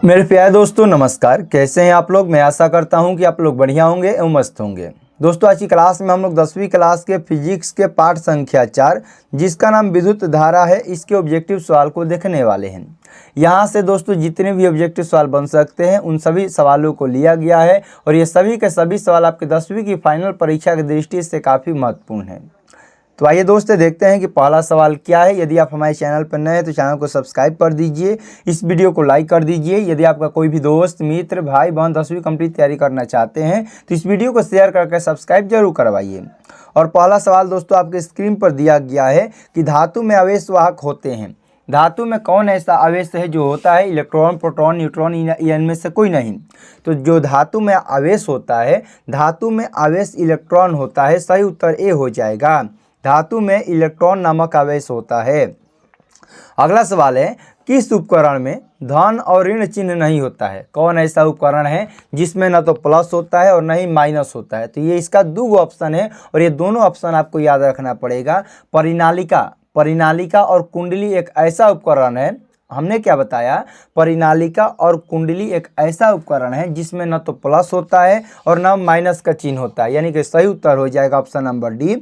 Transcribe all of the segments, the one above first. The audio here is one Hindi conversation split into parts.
मेरे प्यारे दोस्तों नमस्कार। कैसे हैं आप लोग। मैं आशा करता हूं कि आप लोग बढ़िया होंगे एवं मस्त होंगे। दोस्तों आज की क्लास में हम लोग 10वीं क्लास के फिजिक्स के पाठ संख्या 4 जिसका नाम विद्युत धारा है, इसके ऑब्जेक्टिव सवाल को देखने वाले हैं। यहाँ से दोस्तों जितने भी ऑब्जेक्टिव सवाल बन सकते हैं उन सभी सवालों को लिया गया है और ये सभी के सभी सवाल आपके 10वीं की फाइनल परीक्षा की दृष्टि से काफ़ी महत्वपूर्ण है। तो आइए दोस्तों देखते हैं कि पहला सवाल क्या है। यदि आप हमारे चैनल पर नए हैं तो चैनल को सब्सक्राइब कर दीजिए, इस वीडियो को लाइक कर दीजिए। यदि आपका कोई भी दोस्त मित्र भाई बहन 10वीं कंप्लीट तैयारी करना चाहते हैं तो इस वीडियो को शेयर करके सब्सक्राइब जरूर करवाइए। और पहला सवाल दोस्तों आपके स्क्रीन पर दिया गया है कि धातु में आवेश वाहक होते हैं। धातु में कौन ऐसा आवेश है जो होता है इलेक्ट्रॉन प्रोटॉन न्यूट्रॉन या इनमें से कोई नहीं। तो जो धातु में आवेश होता है, धातु में आवेश इलेक्ट्रॉन होता है। सही उत्तर ए हो जाएगा। धातु में इलेक्ट्रॉन नामक आवेश होता है। अगला सवाल है किस उपकरण में धन और ऋण चिन्ह नहीं होता है। कौन ऐसा उपकरण है जिसमें न तो प्लस होता है और न ही माइनस होता है। तो ये इसका दो ऑप्शन है और ये दोनों ऑप्शन आपको याद रखना पड़ेगा। परिनालिका और कुंडली एक ऐसा उपकरण है, हमने क्या बताया, परिनालिका और कुंडली एक ऐसा उपकरण है जिसमें न तो प्लस होता है और न माइनस का चिन्ह होता है, यानी कि सही उत्तर हो जाएगा ऑप्शन नंबर डी।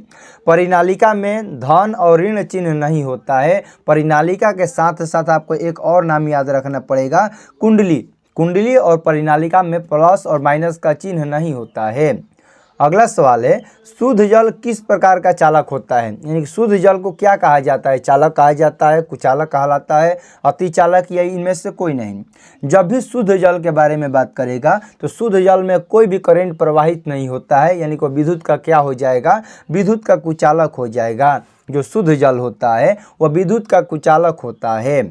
परिनालिका में धन और ऋण चिन्ह नहीं होता है। परिनालिका के साथ साथ आपको एक और नाम याद रखना पड़ेगा, कुंडली और परिनालिका में प्लस और माइनस का चिन्ह नहीं होता है। अगला सवाल है शुद्ध जल किस प्रकार का चालक होता है। यानी कि शुद्ध जल को क्या कहा जाता है, चालक कहा जाता है, कुचालक कहलाता है, अतिचालक या इनमें से कोई नहीं। जब भी शुद्ध जल के बारे में बात करेगा तो शुद्ध जल में कोई भी करंट प्रवाहित नहीं होता है, यानी कि विद्युत का क्या हो जाएगा, विद्युत का कुचालक हो जाएगा। जो शुद्ध जल होता है वह विद्युत का कुचालक होता है।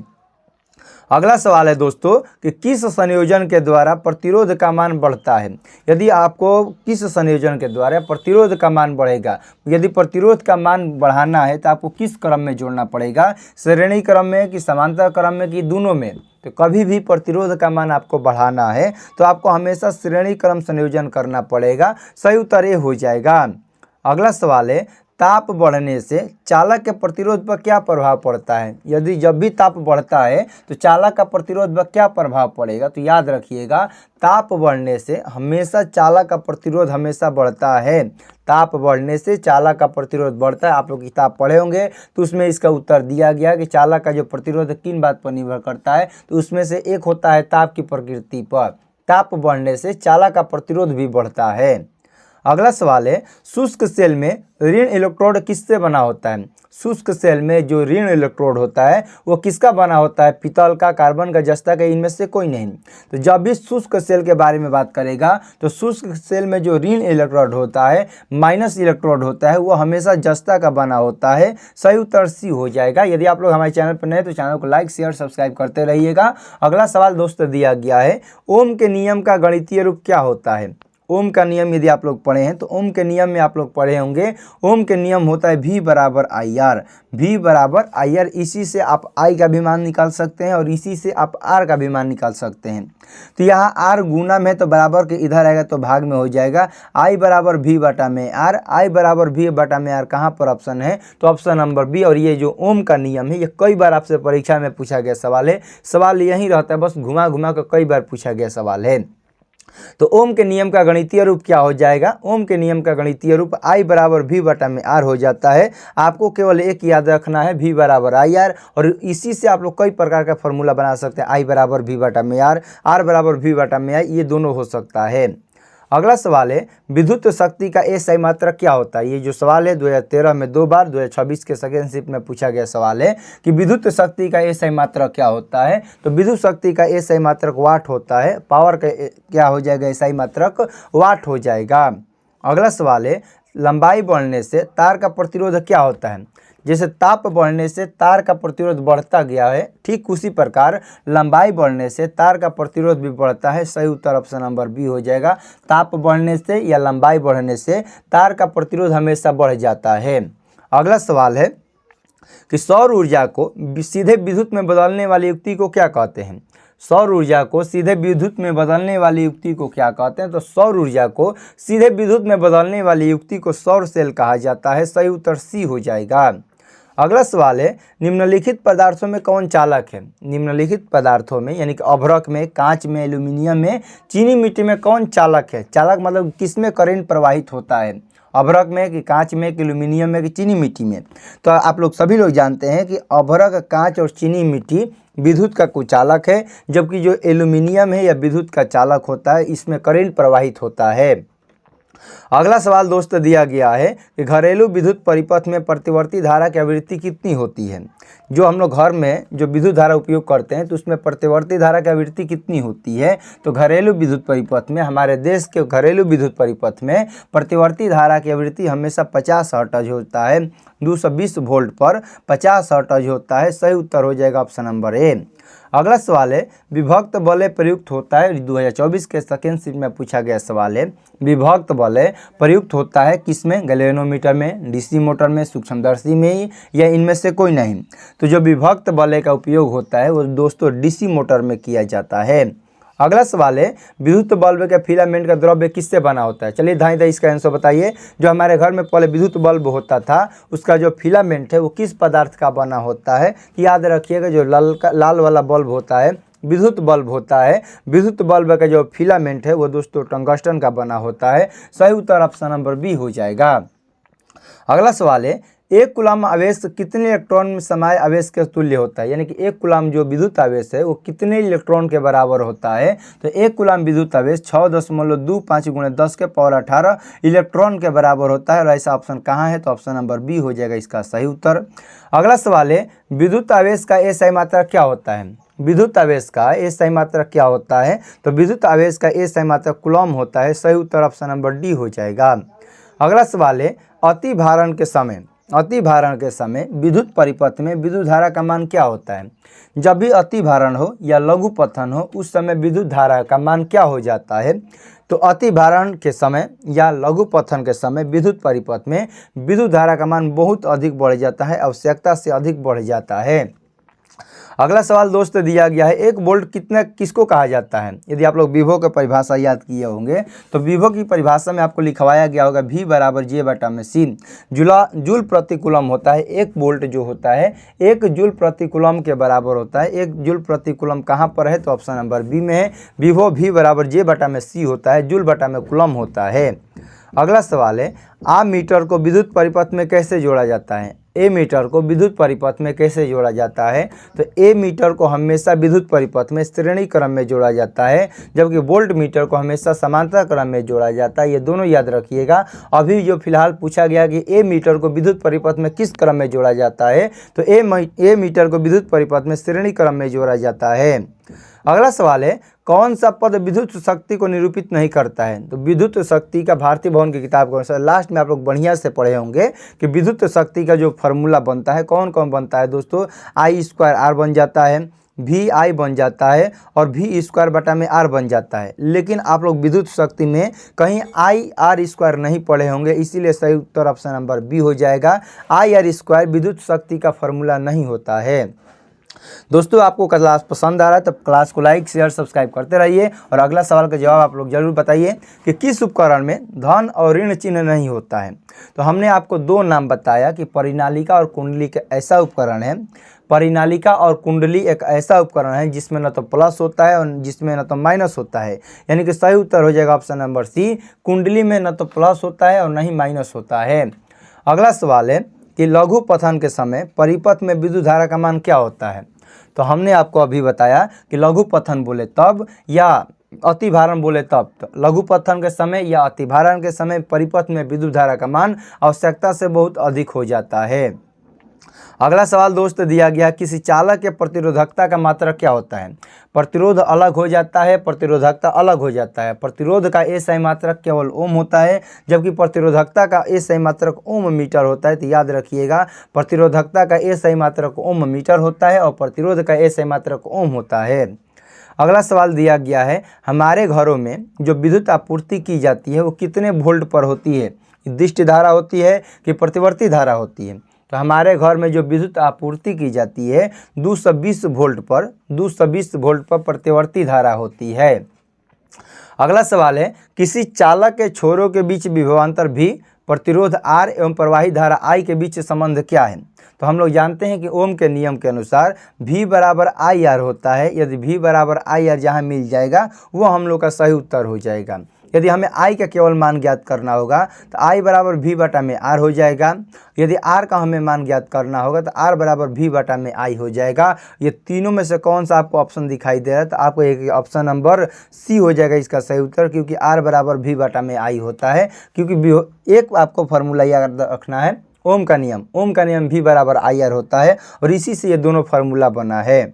अगला सवाल है दोस्तों कि किस संयोजन के द्वारा प्रतिरोध का मान बढ़ता है। यदि आपको किस संयोजन के द्वारा प्रतिरोध का मान बढ़ेगा, यदि प्रतिरोध का मान बढ़ाना है तो आपको किस क्रम में जोड़ना पड़ेगा, श्रेणी क्रम में कि समांतर क्रम में कि दोनों में। तो कभी भी प्रतिरोध का मान आपको बढ़ाना है तो आपको हमेशा श्रेणी क्रम संयोजन करना पड़ेगा। सही उत्तर ये हो जाएगा। अगला सवाल है ताप बढ़ने से चालक के प्रतिरोध पर क्या प्रभाव पड़ता है। यदि जब भी ताप बढ़ता है तो चालक का प्रतिरोध पर क्या प्रभाव पड़ेगा। तो याद रखिएगा ताप बढ़ने से हमेशा चालक का प्रतिरोध हमेशा बढ़ता है। ताप बढ़ने से चालक का प्रतिरोध बढ़ता है। आप लोग किताब पढ़े होंगे तो उसमें इसका उत्तर दिया गया कि चालक का जो प्रतिरोध किन बात पर निर्भर करता है, तो उसमें से एक होता है ताप की प्रकृति पर। ताप बढ़ने से चालक का प्रतिरोध भी बढ़ता है। अगला सवाल है शुष्क सेल में ऋण इलेक्ट्रोड किससे बना होता है। शुष्क सेल में जो ऋण इलेक्ट्रोड होता है वो किसका बना होता है, पीतल का, कार्बन का, जस्ता का, इनमें से कोई नहीं। तो जब भी शुष्क सेल के बारे में बात करेगा तो शुष्क सेल में जो ऋण इलेक्ट्रोड होता है, माइनस इलेक्ट्रोड होता है, वो हमेशा जस्ता का बना होता है। सही उत्तर सी हो जाएगा। यदि आप लोग हमारे चैनल पर नए तो चैनल को लाइक शेयर सब्सक्राइब करते रहिएगा। अगला सवाल दोस्तों दिया गया है ओम के नियम का गणितीय रूप क्या होता है। ओम का नियम यदि आप लोग पढ़े हैं तो ओम के नियम में आप लोग पढ़े होंगे, ओम के नियम होता है V बराबर आई आर। V बराबर आई आर, इसी से आप I का भी मान निकाल सकते हैं और इसी से आप R का भी मान निकाल सकते हैं। तो यहाँ R गुना में तो बराबर के इधर आएगा तो भाग में हो जाएगा। I बराबर V बटा में R, I बराबर V बटा में R कहाँ पर ऑप्शन है, तो ऑप्शन नंबर बी। और ये जो ओम का नियम है ये कई बार आपसे परीक्षा में पूछा गया सवाल है। सवाल यही रहता है, बस घुमा घुमा कर कई बार पूछा गया सवाल है। तो ओम के नियम का गणितीय रूप क्या हो जाएगा, ओम के नियम का गणितीय रूप I बराबर V बटा में R हो जाता है। आपको केवल एक याद रखना है V बराबर आई आर, और इसी से आप लोग कई प्रकार का फॉर्मूला बना सकते हैं। I बराबर V बटा में R, R बराबर V बटा में I, ये दोनों हो सकता है। अगला सवाल है विद्युत शक्ति का एसआई मात्रक क्या होता है। ये जो सवाल है 2013 में 2 बार, 2026 के सेकेंड शिफ्ट में पूछा गया सवाल है कि विद्युत शक्ति का एसआई मात्रक क्या होता है। तो विद्युत शक्ति का एसआई मात्रक वाट होता है। पावर का क्या हो जाएगा, एसआई मात्रक वाट हो जाएगा। अगला सवाल है लंबाई बढ़ने से तार का प्रतिरोध क्या होता है। जैसे ताप बढ़ने से तार का प्रतिरोध बढ़ता गया है, ठीक उसी प्रकार लंबाई बढ़ने से तार का प्रतिरोध भी बढ़ता है। सही उत्तर ऑप्शन नंबर बी हो जाएगा। ताप बढ़ने से या लंबाई बढ़ने से तार का प्रतिरोध हमेशा बढ़ जाता है। अगला सवाल है कि सौर ऊर्जा को सीधे विद्युत में बदलने वाली युक्ति को क्या कहते हैं। सौर ऊर्जा को सीधे विद्युत में बदलने वाली युक्ति को क्या कहते हैं। तो सौर ऊर्जा को सीधे विद्युत में बदलने वाली युक्ति को सौर सेल कहा जाता है। सही उत्तर सी हो जाएगा। अगला सवाल है, निम्नलिखित पदार्थों में कौन चालक है? निम्नलिखित पदार्थों में यानी कि अभ्रक में, कांच में, एल्यूमिनियम में, चीनी मिट्टी में कौन चालक है? चालक मतलब किसमें करंट प्रवाहित होता है? अभ्रक में कि कांच में कि एल्यूमिनियम में कि चीनी मिट्टी में? तो आप लोग सभी लोग जानते हैं कि अभ्रक, कांच और चीनी मिट्टी विद्युत का कुचालक है, जबकि जो एल्यूमिनियम है या विद्युत का चालक होता है, इसमें करंट प्रवाहित होता है। अगला सवाल दोस्तों दिया गया है कि घरेलू विद्युत परिपथ में प्रतिवर्ती धारा की आवृत्ति कितनी होती है? जो हम लोग घर में जो विद्युत धारा उपयोग करते हैं तो उसमें प्रतिवर्ती धारा की आवृत्ति कितनी होती है? तो घरेलू विद्युत परिपथ में, हमारे देश के घरेलू विद्युत परिपथ में प्रतिवर्ती धारा की आवृत्ति हमेशा 50 हर्ट्ज होता है। 220 वोल्ट पर 50 हर्ट्ज होता है। सही उत्तर हो जाएगा ऑप्शन नंबर ए। अगला सवाल है, विभक्त वलय प्रयुक्त होता है, 2024 के सेकेंड शिफ्ट में पूछा गया सवाल है। विभक्त वलय प्रयुक्त होता है किसमें? गैल्वेनोमीटर में, डीसी मोटर में, सूक्ष्मदर्शी में, या इनमें से कोई नहीं? तो जो विभक्त वलय का उपयोग होता है वो दोस्तों डीसी मोटर में किया जाता है। अगला सवाल है, विद्युत बल्ब के फिलामेंट का द्रव्य किससे बना होता है? चलिए धाई धाई इसका आंसर बताइए। जो हमारे घर में पहले विद्युत बल्ब होता था उसका जो फिलामेंट है वो किस पदार्थ का बना होता है? याद रखिएगा, जो लाल वाला बल्ब होता है विद्युत बल्ब होता है। विद्युत बल्ब का जो फिलामेंट है वो दोस्तों टंगस्टन का बना होता है। सही उत्तर ऑप्शन नंबर बी हो जाएगा। अगला सवाल है, एक कूलम आवेश कितने इलेक्ट्रॉन में समाये आवेश के तुल्य होता है? यानी कि एक कूलम जो विद्युत आवेश है वो कितने इलेक्ट्रॉन के बराबर होता है? तो एक कूलम विद्युत आवेश 6.25 × 10⁻18 इलेक्ट्रॉन के बराबर होता है। और ऐसा ऑप्शन कहाँ है? तो ऑप्शन नंबर बी हो जाएगा इसका सही उत्तर। अगला सवाल है, विद्युत आवेश का एसआई मात्रक क्या होता है? विद्युत आवेश का एसआई मात्रक क्या होता है? तो विद्युत आवेश का एसआई मात्रक कूलम होता है। सही उत्तर ऑप्शन नंबर डी हो जाएगा। अगला सवाल है, अति भारण के समय विद्युत परिपथ में विद्युत धारा का मान क्या होता है? जब भी अति भारण हो या लघु पतन हो उस समय विद्युत धारा का मान क्या हो जाता है? तो अति भारण के समय या लघु पतन के समय विद्युत परिपथ में विद्युत धारा का मान बहुत अधिक बढ़ जाता है, आवश्यकता से अधिक बढ़ जाता है। अगला सवाल दोस्तों दिया गया है, 1 वोल्ट किसको कहा जाता है? यदि आप लोग विभव की परिभाषा याद किए होंगे तो विभव की परिभाषा में आपको लिखवाया गया होगा V = J/C। जूल प्रति कूलम होता है। 1 वोल्ट जो होता है 1 जूल प्रति कूलम के बराबर होता है। 1 जूल प्रति कूलम कहाँ पर है? तो ऑप्शन नंबर बी में है। विभव V = J/C होता है, जूल बटा में कूलम होता है। अगला सवाल है, मीटर को विद्युत परिपथ में कैसे जोड़ा जाता है? मीटर को विद्युत परिपथ में कैसे जोड़ा जाता है? तो मीटर को हमेशा विद्युत परिपथ में श्रेणी क्रम में जोड़ा जाता है, जबकि वोल्ट मीटर को हमेशा समांतर क्रम में जोड़ा जाता है। ये दोनों याद रखिएगा। अभी जो फिलहाल पूछा गया कि मीटर को विद्युत परिपथ में किस क्रम में जोड़ा जाता है? तो मीटर को विद्युत परिपथ में श्रेणी क्रम में जोड़ा जाता है। अगला सवाल है, कौन सा पद विद्युत शक्ति को निरूपित नहीं करता है? तो विद्युत शक्ति का भारतीय भवन की किताब के अनुसार लास्ट में आप लोग बढ़िया से पढ़े होंगे कि विद्युत शक्ति का जो फार्मूला बनता है कौन कौन बनता है दोस्तों? I² R बन जाता है, VI बन जाता है और V² बटा में R बन जाता है। लेकिन आप लोग विद्युत शक्ति में कहीं IR² नहीं पढ़े होंगे, इसीलिए सही उत्तर ऑप्शन नंबर बी हो जाएगा। IR² विद्युत शक्ति का फार्मूला नहीं होता है। दोस्तों आपको क्लास पसंद आ रहा है तो क्लास को लाइक शेयर सब्सक्राइब करते रहिए। और अगला सवाल का जवाब आप लोग जरूर बताइए कि किस उपकरण में धन और ऋण चिन्ह नहीं होता है? तो हमने आपको 2 नाम बताया कि परिनालिका और कुंडली एक ऐसा उपकरण है। परिनालिका और कुंडली एक ऐसा उपकरण है जिसमें न तो प्लस होता है और जिसमें न तो माइनस होता है। यानी कि सही उत्तर हो जाएगा ऑप्शन नंबर सी। कुंडली में न तो प्लस होता है और न ही माइनस होता है। अगला सवाल है कि लघु पतन के समय परिपथ में विद्युत धारा का मान क्या होता है? तो हमने आपको अभी बताया कि लघु पतन बोले तब या अति भारण बोले तब। तो लघु पतन के समय या अति भारण के समय परिपथ में विद्युत धारा का मान आवश्यकता से बहुत अधिक हो जाता है। अगला सवाल दोस्त दिया गया, किसी चालक के प्रतिरोधकता का मात्रक क्या होता है? प्रतिरोध अलग हो जाता है, प्रतिरोधकता अलग हो जाता है। प्रतिरोध का एसआई मात्रक केवल ओम होता है, जबकि प्रतिरोधकता का एसआई मात्रक ओम मीटर होता है। तो याद रखिएगा, प्रतिरोधकता का एसआई मात्रक ओम मीटर होता है और प्रतिरोध का एसआई मात्रक ओम होता है। अगला सवाल दिया गया है, हमारे घरों में जो विद्युत आपूर्ति की जाती है वो कितने वोल्ट पर होती है? निर्दिष्ट धारा होती है कि प्रतिवर्ती धारा होती है? तो हमारे घर में जो विद्युत आपूर्ति की जाती है 220 वोल्ट पर प्रतिवर्ती धारा होती है। अगला सवाल है, किसी चालक के छोरों के बीच विभवांतर भी प्रतिरोध R एवं प्रवाही धारा I के बीच संबंध क्या है। तो हम लोग जानते हैं कि ओम के नियम के अनुसार V बराबर IR होता है। यदि V बराबर IR जहाँ मिल जाएगा वो हम लोग का सही उत्तर हो जाएगा। यदि हमें I का केवल मान ज्ञात करना होगा तो I बराबर V बटा में R हो जाएगा। यदि R का हमें मान ज्ञात करना होगा तो R बराबर V बटा में I हो जाएगा। ये तीनों में से कौन सा आपको ऑप्शन दिखाई दे रहा है, तो आपको एक ऑप्शन नंबर C हो जाएगा इसका सही उत्तर, क्योंकि R बराबर V बटा में I होता है। क्योंकि एक आपको फार्मूला याद रखना है, ओम का नियम V बराबर IR होता है और इसी से ये दोनों फार्मूला बना है।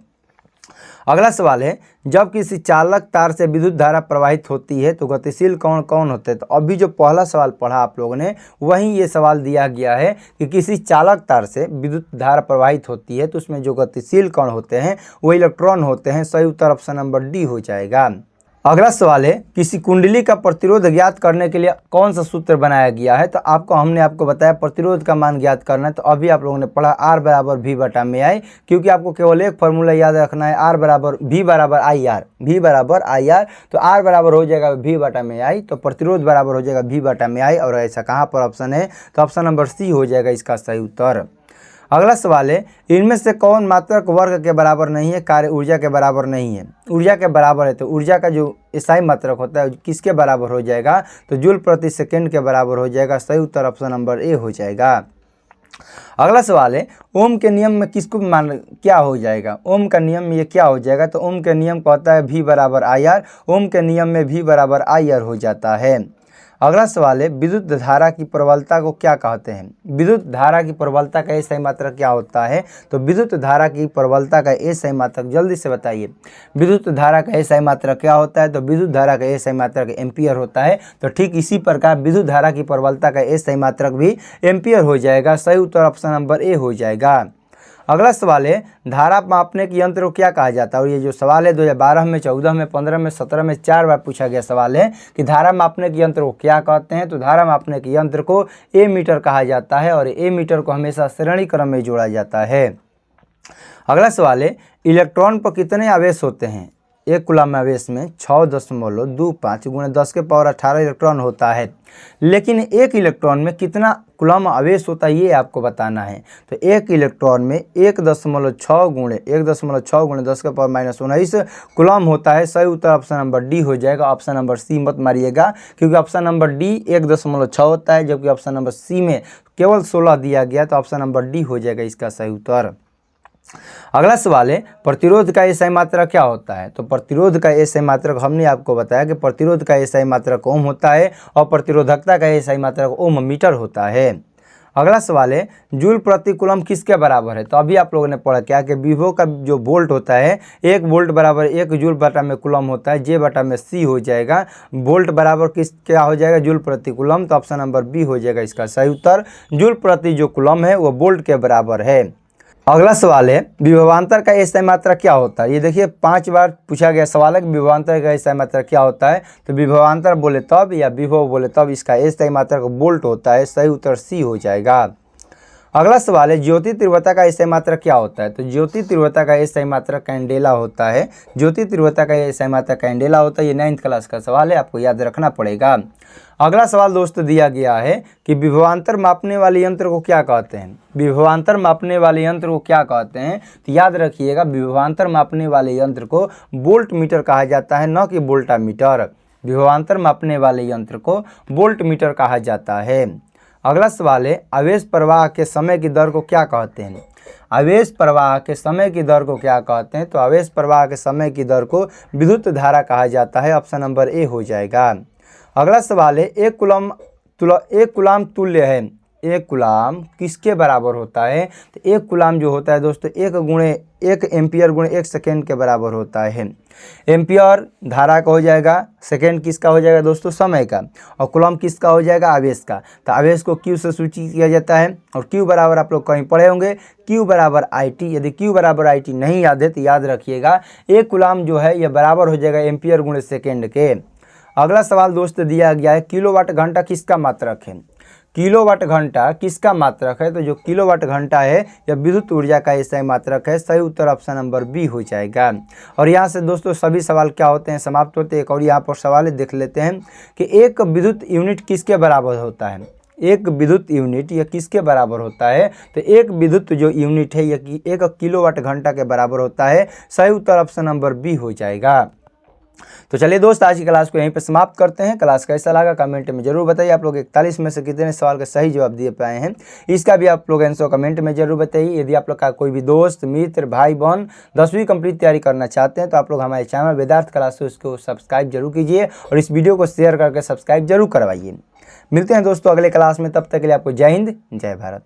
अगला सवाल है, जब किसी चालक तार से विद्युत धारा प्रवाहित होती है तो गतिशील कौन कौन होते हैं। तो अभी जो पहला सवाल पढ़ा आप लोगों ने वहीं ये सवाल दिया गया है कि किसी चालक तार से विद्युत धारा प्रवाहित होती है तो उसमें जो गतिशील कण होते हैं वो इलेक्ट्रॉन होते हैं। सही उत्तर ऑप्शन नंबर डी हो जाएगा। अगला सवाल है, किसी कुंडली का प्रतिरोध ज्ञात करने के लिए कौन सा सूत्र बनाया गया है। तो हमने आपको बताया प्रतिरोध का मान ज्ञात करना है। तो अभी आप लोगों ने पढ़ा R बराबर V बटा में I, क्योंकि आपको केवल एक फार्मूला याद रखना है, V बराबर IR। तो R बराबर हो जाएगा V बटा में I, तो प्रतिरोध बराबर हो जाएगा V बटा में I। और ऐसा कहाँ पर ऑप्शन है, तो ऑप्शन नंबर C हो जाएगा इसका सही उत्तर। अगला सवाल है, इनमें से कौन मात्रक वर्ग के बराबर नहीं है, कार्य ऊर्जा के बराबर नहीं है। ऊर्जा के बराबर है तो ऊर्जा का जो SI मात्रक होता है किसके बराबर हो जाएगा, तो जूल प्रति सेकंड के बराबर हो जाएगा। सही उत्तर ऑप्शन नंबर ए हो जाएगा। अगला सवाल है, ओम के नियम में किसको मान क्या हो जाएगा। ओम का नियम में ये क्या हो जाएगा, तो ओम के नियम कहता है V बराबर IR। ओम के नियम में V बराबर IR हो जाता है। अगला सवाल है, विद्युत धारा की प्रबलता को क्या कहते हैं। विद्युत धारा की प्रबलता का SI मात्रक क्या होता है, तो विद्युत धारा की प्रबलता का SI मात्रक जल्दी से बताइए। विद्युत धारा का SI मात्रक क्या होता है, तो विद्युत धारा का SI मात्रक एम्पियर होता है। तो ठीक इसी प्रकार विद्युत धारा की प्रबलता का SI मात्रक भी एम्पियर हो जाएगा। सही उत्तर ऑप्शन नंबर ए हो जाएगा। अगला सवाल है, धारा मापने के यंत्र को क्या कहा जाता है। और ये जो सवाल है 2012 में, 14 में, 15 में, 17 में 4 बार पूछा गया सवाल है कि धारा मापने के यंत्र को क्या कहते हैं। तो धारा मापने के यंत्र को एमीटर कहा जाता है और एमीटर को हमेशा श्रेणी क्रम में जोड़ा जाता है। अगला सवाल है, इलेक्ट्रॉन पर कितने आवेश होते हैं। एक कूलम आवेश में 6.25 गुणे 10 के पावर 18 इलेक्ट्रॉन होता है, लेकिन एक इलेक्ट्रॉन में कितना कूलम आवेश होता है ये आपको बताना है। तो एक इलेक्ट्रॉन में 1.6 गुणे 10 के पावर -19 कूलम होता है। सही उत्तर ऑप्शन नंबर डी हो जाएगा। ऑप्शन नंबर सी मत मारिएगा, क्योंकि ऑप्शन नंबर डी 1.6 होता है, जबकि ऑप्शन नंबर सी में केवल 16 दिया गया। तो ऑप्शन नंबर डी हो जाएगा इसका सही उत्तर। अगला सवाल है, प्रतिरोध का SI मात्रक क्या होता है। तो प्रतिरोध का SI मात्रक हमने आपको बताया कि प्रतिरोध का SI मात्रक ओम होता है और प्रतिरोधकता का SI मात्रक ओम मीटर होता है। अगला सवाल है, जूल प्रति कूलम किसके बराबर है। तो अभी आप लोगों ने पढ़ा क्या कि विभव का जो वोल्ट होता है 1 वोल्ट बराबर 1 जूल बटा में कूलम होता है। जे बटा में सी हो जाएगा। वोल्ट बराबर क्या हो जाएगा, जूल प्रति कूलम। तो ऑप्शन नंबर बी हो जाएगा इसका सही उत्तर। जूल प्रति जो कूलम है वो वोल्ट के बराबर है। अगला सवाल है, विभवांतर का SI मात्रक क्या होता है। ये देखिए 5 बार पूछा गया सवाल है कि विभवांतर का SI मात्रक क्या होता है। तो विभवांतर बोले तब या विभव बोले तब इसका SI मात्रक वोल्ट होता है। सही उत्तर सी हो जाएगा। अगला सवाल है, ज्योति तीव्रता का SI मात्रक क्या होता है। तो ज्योति तीव्रता का SI मात्रक कैंडेला होता है। ज्योति तीव्रता का SI मात्रक कैंडेला होता है। ये 9th क्लास का सवाल है, आपको याद रखना पड़ेगा। अगला सवाल दोस्तों दिया गया है कि विभवांतर मापने वाले यंत्र को क्या कहते हैं। विभवांतर मापने वाले यंत्र को क्या कहते हैं, तो याद रखिएगा विभवांतर मापने वाले यंत्र को वोल्ट मीटर कहा जाता है, न कि वोल्टामीटर। विभवांतर मापने वाले यंत्र को वोल्ट मीटर कहा जाता है। अगला सवाल है, आवेश प्रवाह के समय की दर को क्या कहते हैं। आवेश प्रवाह के समय की दर को क्या कहते हैं। तो आवेश प्रवाह के समय की दर को विद्युत धारा कहा जाता है। ऑप्शन नंबर ए हो जाएगा। अगला सवाल है, एक कूलम तुल्य है। एक कूलम किसके बराबर होता है। तो एक कूलम जो होता है दोस्तों 1 एम्पियर गुणे 1 सेकेंड के बराबर होता है। एम्पियर धारा का हो जाएगा, सेकेंड किसका हो जाएगा दोस्तों, समय का, और कूलम किसका हो जाएगा, आवेश का। तो आवेश को क्यू से सूचित किया जाता है और क्यू बराबर आप लोग कहीं पढ़े होंगे, क्यू बराबर IT। यदि क्यू बराबर IT नहीं याद है तो याद रखिएगा एक कूलम जो है यह बराबर हो जाएगा एम्पियर गुणे सेकेंड के। अगला सवाल दोस्तों दिया गया है, किलोवाट घंटा किसका मात्रक है। किलोवाट घंटा किसका मात्रक है। तो जो किलोवाट घंटा है यह विद्युत ऊर्जा का SI मात्रक है। सही उत्तर ऑप्शन नंबर बी हो जाएगा। और यहाँ से दोस्तों सभी सवाल क्या होते हैं, समाप्त होते हैं। एक और यहाँ पर सवाल देख लेते हैं कि एक विद्युत यूनिट किसके बराबर होता है। एक विद्युत यूनिट यह किसके बराबर होता है? तो एक विद्युत जो यूनिट है यह 1 किलोवाट घंटा के बराबर होता है। सही उत्तर ऑप्शन नंबर बी हो जाएगा। तो चलिए दोस्त, आज की क्लास को यहीं पे समाप्त करते हैं। क्लास कैसा लगा कमेंट में जरूर बताइए। आप लोग 41 में से कितने सवाल का सही जवाब दे पाए हैं, इसका भी आप लोग आंसर कमेंट में जरूर बताइए। यदि आप लोग का कोई भी दोस्त मित्र भाई बहन 10वीं कंप्लीट तैयारी करना चाहते हैं तो आप लोग हमारे चैनल वेदार्थ क्लास उसको सब्सक्राइब जरूर कीजिए और इस वीडियो को शेयर करके सब्सक्राइब जरूर करवाइए। मिलते हैं दोस्तों अगले क्लास में, तब तक के लिए आपको जय हिंद जय भारत।